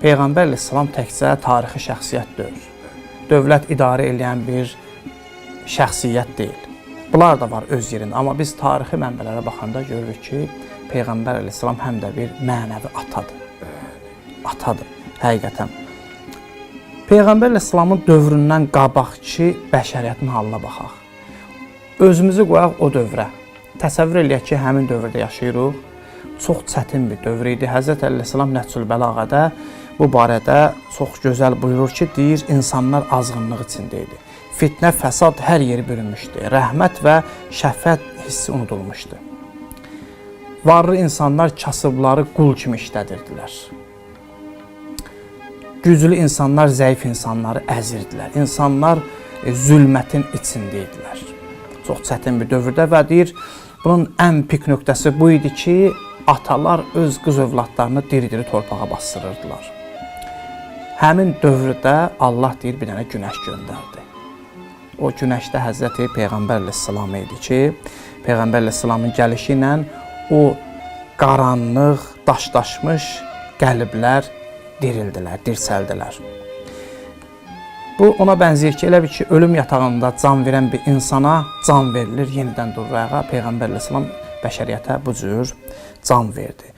Peyğəmbər əleyhissalam təkcə tarixi şəxsiyyət deyil. Dövlət idarə edən bir şəxsiyyət deyil. Bunlar da var öz yerində, amma biz tarixi mənbələrə baxanda görürük ki, Peyğəmbər əleyhissalam həm də bir mənəvi atadır. Atadır, həqiqətən. Peyğəmbər əleyhissalamın dövründən qabaqki bəşəriyyətin halına baxaq. Özümüzü qoyaq o dövrə. Təsəvvür eləyək ki, həmin dövrdə yaşayırıq. Çox çətin bir dövr idi. Həzrət əleyhissalam Nəhcül Bəlağədə bu barədə çox gözəl buyurur ki, deyir, insanlar azğınlıq içində idi. Fitnə, fəsad hər yeri bürünmüşdü. Rəhmət və şəfqət hissi unudulmuşdu. Varlı insanlar kasıbları qul kimi işlədirdilər. Güclü insanlar zəif insanları əzirdilər. İnsanlar zülmətin içində idilər. Çox çətin bir dövrdə və deyir, bunun ən pik nöqtəsi bu idi ki, atalar öz qız övladlarını diri-diri torpağa bastırırdılar. Həmin dövrdə Allah deyir, bir dənə günəş göndərdi. O günəşdə Həzrəti Peyğəmbər əleyhissalam idi ki, Peyğəmbər əleyhissalamın gəlişi ilə o qaranlıq, daşdaşmış qəlblər dirildilər, dirsəldilər. Bu ona bənzəyir ki, elə bir ki, ölüm yatağında can verən bir insana can verilir, yenidən durur ayağa. Peyğəmbər əleyhissalam bəşəriyyətə bu cür can verdi.